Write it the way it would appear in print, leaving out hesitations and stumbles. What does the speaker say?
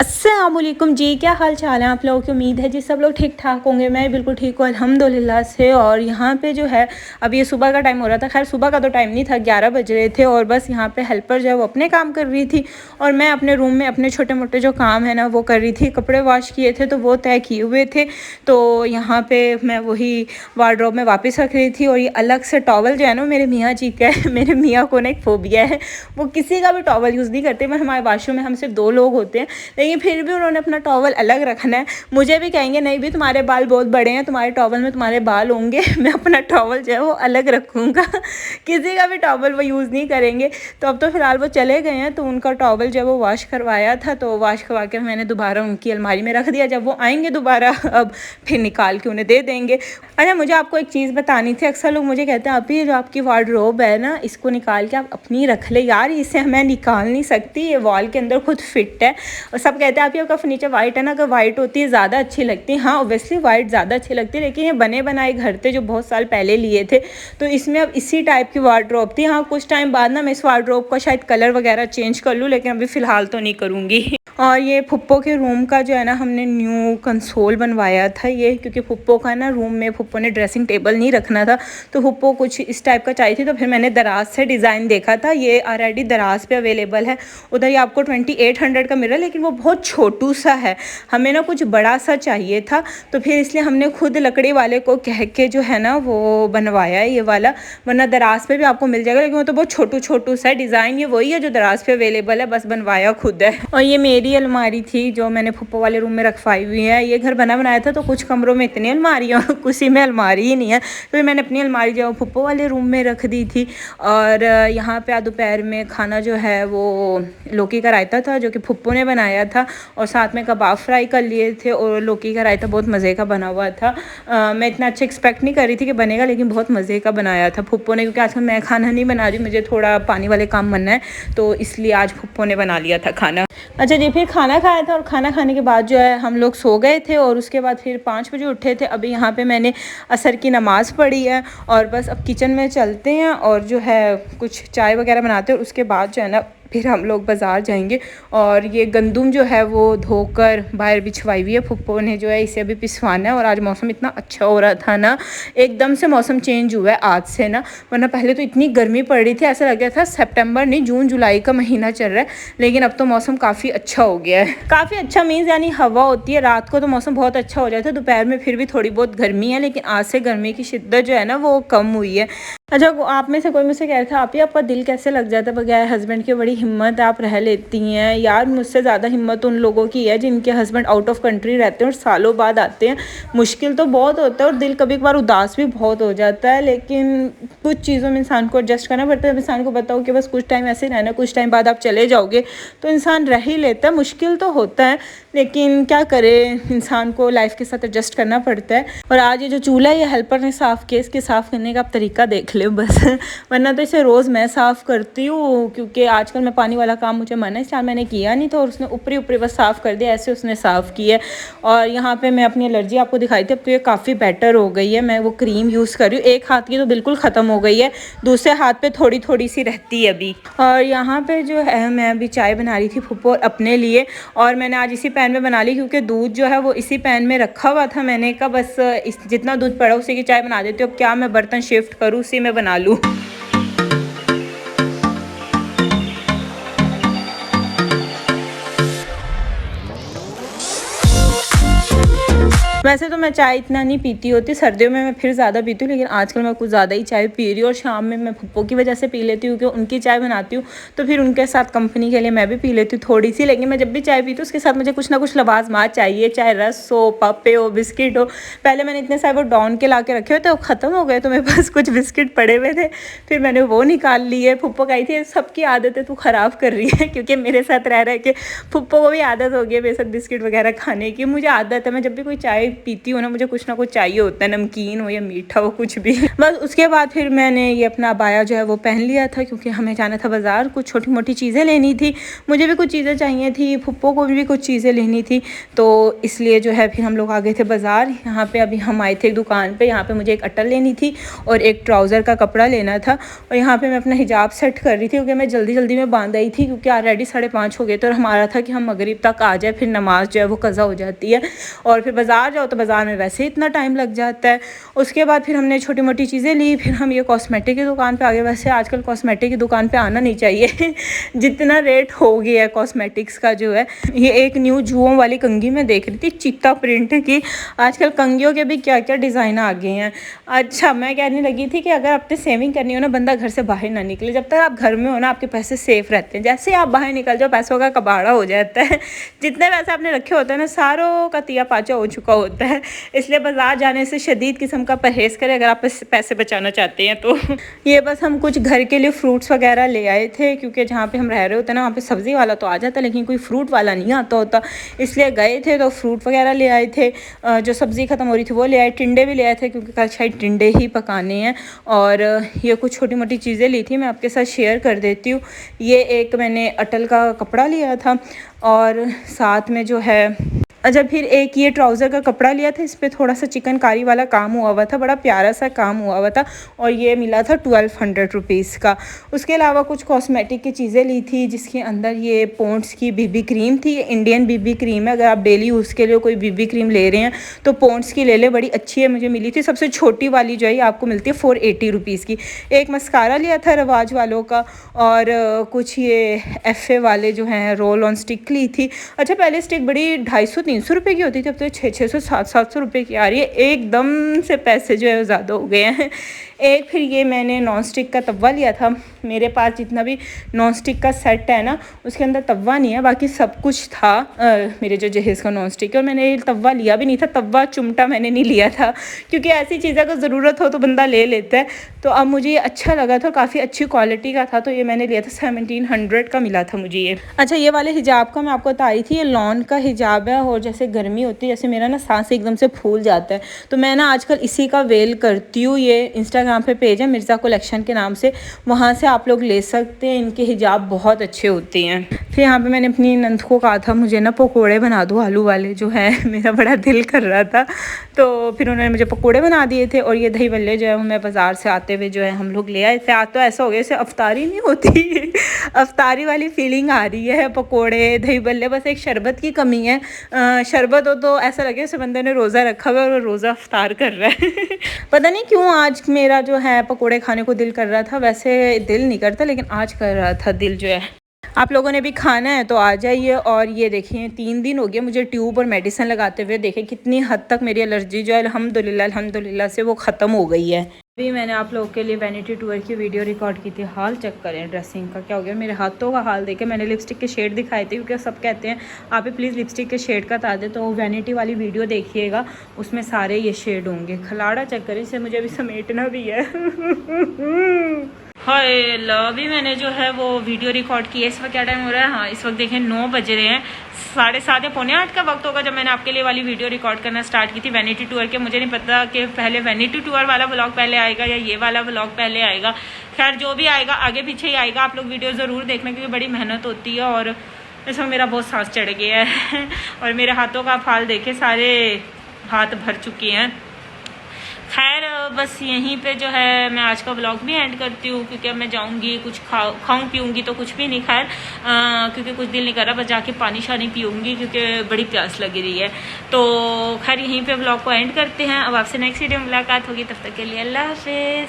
अस्सलामुअलैकुम जी, क्या हाल चाल है आप लोगों की। उम्मीद है जी सब लोग ठीक ठाक होंगे। मैं बिल्कुल ठीक हूँ अल्हम्दुलिल्लाह से। और यहाँ पे जो है अब ये सुबह का टाइम हो रहा था। खैर सुबह का तो टाइम नहीं था, 11 बज रहे थे। और बस यहाँ पे हेल्पर जो है वो अपने काम कर रही थी और मैं अपने रूम में अपने छोटे मोटे जो काम है ना वो कर रही थी। कपड़े वॉश किए थे तो वो तय किए हुए थे, तो यहाँ पर मैं वही वार्डरोब में वापस रख रही थी। और ये अलग से टॉवल जो है ना मेरे मियाँ जी का है। मेरे मियाँ को ना एक फोबिया है, वो किसी का भी टॉवल यूज़ नहीं करते। मैं हमारे वाशरूम में हम सिर्फ 2 लोग होते हैं, लेकिन फिर भी उन्होंने अपना टॉवल अलग रखना है। मुझे भी कहेंगे नहीं भी तुम्हारे बाल बहुत बड़े हैं, तुम्हारे टॉवल में तुम्हारे बाल होंगे। मैं अपना टॉवल जो है वो अलग रखूँगा। किसी का भी टॉवल वो यूज़ नहीं करेंगे। तो अब तो फ़िलहाल वो चले गए हैं, तो उनका टॉवल जो है वो वॉश करवाया था, तो वॉश करवा के मैंने दोबारा उनकी अलमारी में रख दिया। जब वो आएंगे दोबारा अब फिर निकाल के उन्हें दे देंगे। अच्छा, मुझे आपको एक चीज़ बतानी थी। अक्सर लोग मुझे कहते हैं आप ही जो आपकी वार्डरोब है ना, इसको निकाल के आप अपनी रख ले। यार इसे मैं निकाल नहीं सकती, ये वॉल के अंदर खुद फिट है। और सब कहते हैं आप ही आपका फर्नीचर वाइट है ना, अगर वाइट होती है ज़्यादा अच्छी लगती है। हाँ ऑब्वियसली वाइट ज़्यादा अच्छी लगती है, लेकिन ये बने बनाए घर थे जो बहुत साल पहले लिए थे, तो इसमें अब इसी टाइप की वार्डरोब थी। हाँ कुछ टाइम बाद ना मैं इस वार्डरोब का शायद कलर वगैरह चेंज कर लूँ, लेकिन अभी फ़िलहाल तो नहीं करूँगी। और ये फुप्पो के रूम का जो है ना हमने न्यू कंसोल बनवाया था ये, क्योंकि फुप्पो का ना रूम में फुप्पो ने ड्रेसिंग टेबल नहीं रखना था, तो फुप्पो कुछ इस टाइप का चाहिए थी। तो फिर मैंने दराज से डिज़ाइन देखा था, ये ऑलरेडी दराज पे अवेलेबल है। उधर ये आपको 2800 का मिल रहा है, लेकिन वो बहुत छोटू सा है। हमें ना कुछ बड़ा सा चाहिए था, तो फिर इसलिए हमने खुद लकड़ी वाले को कह के जो है ना वो बनवाया है ये वाला। वरना दराज पे भी आपको मिल जाएगा, लेकिन वो तो बहुत छोटू सा है। डिज़ाइन ये वही है जो दराज पे अवेलेबल है, बस बनवाया खुद है। और ये मेरी अलमारी थी जो मैंने फुप्पो वाले रूम में रखवाई हुई है। ये घर बना बनाया था, तो कुछ कमरों में इतनी अलमारियाँ किसी में अलमारी ही नहीं है, तो फिर मैंने अपनी अलमारी जो फुप्पो वाले रूम में रख दी थी। और यहाँ पे आज दोपहर में खाना जो है वो लौकी का रायता था जो कि फुप्पो ने बनाया था, और साथ में कबाब फ्राई कर लिए थे। और लौकी का रायता बहुत मज़े का बना हुआ था। मैं इतना अच्छा एक्सपेक्ट नहीं कर रही थी कि बनेगा, लेकिन बहुत मज़े का बनाया था फुप्पो ने, क्योंकि आजकल मैं खाना नहीं बना रही, मुझे थोड़ा पानी वाले काम बनना है, तो इसलिए आज फुप्पो ने बना लिया था खाना। अच्छा जी, फिर खाना खाया था और खाना खाने के बाद जो है हम लोग सो गए थे, और उसके बाद फिर 5 बजे उठे थे। अभी यहाँ पे मैंने असर की नमाज़ पढ़ी है, और बस अब किचन में चलते हैं और जो है कुछ चाय वगैरह बनाते हैं, और उसके बाद जो है ना फिर हम लोग बाज़ार जाएंगे। और ये गंदुम जो है वो धोकर बाहर बिछवाई हुई है फुप्पो ने, जो है इसे अभी पिसवाना है। और आज मौसम इतना अच्छा हो रहा था ना, एकदम से मौसम चेंज हुआ है आज से ना, वरना पहले तो इतनी गर्मी पड़ रही थी, ऐसा लग रहा था सितंबर नहीं जून जुलाई का महीना चल रहा है। लेकिन अब तो मौसम काफ़ी अच्छा हो गया है। काफ़ी अच्छा मीन्स यानी हवा होती है, रात को तो मौसम बहुत अच्छा हो जाता है, दोपहर में फिर भी थोड़ी बहुत गर्मी है, लेकिन आज से गर्मी की शिद्दत जो है ना वो कम हुई है। अच्छा, आप में से कोई मुझसे कह रहा था आप ही आपका दिल कैसे लग जाता है बगैर हस्बैंड की, बड़ी हिम्मत आप रह लेती हैं। यार मुझसे ज़्यादा हिम्मत उन लोगों की है जिनके हस्बैंड आउट ऑफ कंट्री रहते हैं और सालों बाद आते हैं। मुश्किल तो बहुत होता है और दिल कभी कभार उदास भी बहुत हो जाता है, लेकिन कुछ चीज़ों में इंसान को एडजस्ट करना पड़ता है। जब इंसान को बताओ कि बस कुछ टाइम ऐसे रहना, कुछ टाइम बाद आप चले जाओगे, तो इंसान रह ही लेता है। मुश्किल तो होता है, लेकिन क्या करे, इंसान को लाइफ के साथ एडजस्ट करना पड़ता है। और आज ये जो चूल्हा ये हेल्पर ने साफ़ किया, इसके साफ़ करने का आप तरीका देख लो बस। वरना तो इसे रोज़ मैं साफ़ करती हूँ, क्योंकि आजकल मैं पानी वाला काम मुझे मना है, इसलिए मैंने किया नहीं था। और उसने ऊपरी ऊपरी बस साफ़ कर दिया, ऐसे उसने साफ़ किया। और यहाँ पे मैं अपनी एलर्जी आपको दिखाई थी, अब तो ये काफ़ी बेटर हो गई है। मैं वो क्रीम यूज़ कर रही हूँ, एक हाथ की तो बिल्कुल ख़त्म हो गई है, दूसरे हाथ पे थोड़ी थोड़ी सी रहती है अभी। और यहाँ पे जो है मैं अभी चाय बना रही थी फुप्पो अपने लिए, और मैंने आज इसी पैन में बना ली, क्योंकि दूध जो है वो इसी पैन में रखा हुआ था। मैंने कहा बस जितना दूध पड़ा उसी की चाय बना देती हूँ, अब क्या मैं बर्तन शिफ्ट करूँ, उसी में बना लूँ। वैसे तो मैं चाय इतना नहीं पीती होती, सर्दियों में मैं फिर ज़्यादा पीती हूँ, लेकिन आजकल मैं कुछ ज़्यादा ही चाय पी रही हूँ। और शाम में मैं फुप्पो की वजह से पी लेती हूँ, क्योंकि उनकी चाय बनाती हूँ, तो फिर उनके साथ कंपनी के लिए मैं भी पी लेती हूँ थोड़ी सी। लेकिन मैं जब भी चाय पीती हूँ उसके साथ मुझे कुछ ना कुछ लवाजमात चाहिए, चाहे रस हो, पप्पे हो, बिस्किट हो। पहले मैंने इतने सारे वो डॉन के ला के रखे हुए थे, वो ख़त्म हो गए, तो मेरे पास कुछ बिस्किट पड़े हुए थे, फिर मैंने वो निकाल लिए। फुप्पो कही थी सबकी आदत है तू ख़राब कर रही है, क्योंकि मेरे साथ रह रहे कि फुप्पो को भी आदत हो गई है मेरे साथ बिस्किट वगैरह खाने की। मुझे आदत है, मैं जब भी कोई चाय पीती हूँ ना, मुझे कुछ ना कुछ चाहिए होता है, नमकीन हो या मीठा हो, कुछ भी। बस उसके बाद फिर मैंने ये अपना अबाया जो है वो पहन लिया था, क्योंकि हमें जाना था बाज़ार, कुछ छोटी मोटी चीज़ें लेनी थी, मुझे भी कुछ चीज़ें चाहिए थी, फुप्पो को भी कुछ चीज़ें लेनी थी, तो इसलिए जो है फिर हम लोग आ गए थे बाज़ार। यहाँ पे अभी हम आए थे एक दुकान पे, यहाँ पे मुझे एक अटल लेनी थी और एक ट्राउज़र का कपड़ा लेना था, और यहाँ पे मैं अपना हिजाब सेट कर रही थी, क्योंकि मैं जल्दी जल्दी में बांध आई थी, क्योंकि ऑलरेडी 5:30 हो गए थे और हमारा था कि हम मगरिब तक आ जाए, फिर नमाज जो है वो कज़ा हो जाती है, और फिर बाज़ार जाओ तो बाज़ार में वैसे ही इतना टाइम लग जाता है। उसके बाद फिर हमने छोटी मोटी चीज़ें ली, फिर हम ये कॉस्मेटिक की दुकान पे आ गए। वैसे आजकल कॉस्मेटिक की दुकान पे आना नहीं चाहिए जितना रेट हो गया है कॉस्मेटिक्स का जो है। ये एक न्यू जुओं वाली कंघी मैं देख रही थी, चित्ता प्रिंट की। आजकल कंघियों के भी क्या क्या डिज़ाइन आ गए हैं। अच्छा, मैं कहने लगी थी कि अगर आपने सेविंग करनी हो ना, बंदा घर से बाहर ना निकले, जब तक आप घर में हो ना आपके पैसे सेफ रहते हैं। जैसे आप बाहर निकल जाओ पैसों का कबाड़ा हो जाता है। जितने पैसे आपने रखे होते हैं ना, सारों का तिया पाचा हो चुका होता है। इसलिए बाज़ार जाने से शदीद किस्म का परहेज़ करें अगर आप पैसे बचाना चाहते हैं तो। ये बस हम कुछ घर के लिए फ्रूट्स वगैरह ले आए थे, क्योंकि जहाँ पे हम रह रहे होते हैं ना वहाँ पे सब्ज़ी वाला तो आ जाता है, लेकिन कोई फ्रूट वाला नहीं आता होता, इसलिए गए थे तो फ्रूट वगैरह ले आए थे। जो सब्ज़ी ख़त्म हो रही थी वो ले आए, टिंडे भी ले आए थे, क्योंकि कल शायद टिंडे ही पकाने हैं। और ये कुछ छोटी मोटी चीज़ें ली थी, मैं आपके साथ शेयर कर देती हूँ। ये एक मैंने अटल का कपड़ा लिया था, और साथ में जो है अच्छा फिर एक ये ट्राउज़र का कपड़ा लिया था, इस पर थोड़ा सा चिकनकारी वाला काम हुआ था, बड़ा प्यारा सा काम हुआ था, और ये मिला था 1200 रुपीज़ का। उसके अलावा कुछ कॉस्मेटिक की चीज़ें ली थी, जिसके अंदर ये पॉन्ड्स की बीबी क्रीम थी। ये इंडियन बीबी क्रीम है, अगर आप डेली यूज़ के लिए कोई बीबी क्रीम ले रहे हैं तो पॉन्ड्स की ले लें, बड़ी अच्छी है, मुझे मिली थी। सबसे छोटी वाली जो है आपको मिलती है 480 रुपीज़ की। एक मस्कारा लिया था रवाज वालों का, और कुछ ये FA वाले जो हैं रोल ऑन स्टिक ली थी। अच्छा, पहले स्टिक बड़ी 250-300 रुपये की होती थी, अब तो 600-700 रुपये की आ रही है। एकदम से पैसे जो है वो ज़्यादा हो गए हैं। एक फिर ये मैंने नॉन स्टिक का तवा लिया था। मेरे पास जितना भी नॉन स्टिक का सेट है ना, उसके अंदर तवा नहीं है, बाकी सब कुछ था मेरे जो जहेज़ का नॉन स्टिक है। और मैंने तवा लिया भी नहीं था, तवा चिमटा मैंने नहीं लिया था, क्योंकि ऐसी चीज़ें को ज़रूरत हो तो बंदा ले लेता है। तो अब मुझे ये अच्छा लगा था, काफ़ी अच्छी क्वालिटी का था, तो ये मैंने लिया था। 1700 का मिला था मुझे ये। अच्छा, ये वाले हिजाब का मैं आपको बता रही थी, ये लॉन का हिजाब है, और जैसे गर्मी होती है, जैसे मेरा ना सांस एकदम से फूल जाता है, तो मैं ना आजकल इसी का वेल करती हूँ। ये इंस्टाग्राम पे पेज है मिर्ज़ा कलेक्शन के नाम से, वहाँ से आप लोग ले सकते हैं। इनके हिजाब बहुत अच्छे होते हैं। फिर यहाँ पे मैंने अपनी नंद को कहा था मुझे ना पकोड़े बना दो आलू वाले, जो है मेरा बड़ा दिल कर रहा था, तो फिर उन्होंने मुझे पकोड़े बना दिए थे। और ये दही बल्ले जो है वो मैं बाज़ार से आते हुए जो है हम लोग ले आए थे। आज तो ऐसा हो गया जैसे अफ्तारी नहीं होती अफ्तारी वाली फीलिंग आ रही है। पकोड़े, दही बल्ले, बस एक शरबत की कमी है। शरबत हो तो ऐसा लगे जैसे बंदे ने रोज़ा रखा हुआ है और रोज़ा अफ्तार कर रहा है पता नहीं क्यों आज मेरा जो है पकोड़े खाने को दिल कर रहा था। वैसे दिल नहीं करता, लेकिन आज कर रहा था दिल जो है। आप लोगों ने भी खाना है तो आ जाइए। और ये देखिए 3 दिन हो गए मुझे ट्यूब और मेडिसिन लगाते हुए। देखें कितनी हद तक मेरी एलर्जी जो है अल्हम्दुलिल्लाह से वो ख़त्म हो गई है। अभी मैंने आप लोगों के लिए वैनिटी टूर की वीडियो रिकॉर्ड की थी। हाल चेक करें ड्रेसिंग का क्या हो गया। मेरे हाथों का हाल देखे। मैंने लिपस्टिक के शेड दिखाए थे, क्योंकि सब कहते हैं आप ही प्लीज़ लिपस्टिक के शेड का बता दें, तो वैनिटी वाली वीडियो देखिएगा, उसमें सारे ये शेड होंगे। खलाड़ा चेक करें, इसे मुझे अभी समेटना भी है हाय अल्लाह। अभी मैंने जो है वो वीडियो रिकॉर्ड की है। इस वक्त क्या टाइम हो रहा है? हाँ, इस वक्त देखें 9 बज रहे हैं। 7:30 या 7:45 का वक्त होगा जब मैंने आपके लिए वाली वीडियो रिकॉर्ड करना स्टार्ट की थी वैनिटी टूर के। मुझे नहीं पता कि पहले वैनिटी टूर वाला व्लॉग पहले आएगा या ये वाला व्लॉग पहले आएगा। खैर जो भी आएगा आगे पीछे ही आएगा। आप लोग वीडियो ज़रूर देखना, क्योंकि बड़ी मेहनत होती है। और इसमें मेरा बहुत सांस चढ़ गया है और मेरे हाथों का फाल देखे, सारे हाथ भर चुके हैं। खैर बस यहीं पे जो है मैं आज का व्लॉग भी एंड करती हूँ, क्योंकि अब मैं जाऊँगी कुछ खाऊँ पीऊँगी तो कुछ भी नहीं। खैर क्योंकि कुछ दिल नहीं कर रहा, बस जाके पानी शानी पीऊँगी, क्योंकि बड़ी प्यास लगी रही है। तो खैर यहीं पे व्लॉग को एंड करते हैं। अब आपसे नेक्स्ट वीडियो में मुलाकात होगी, तब तक के लिए अल्लाह हाफिज़।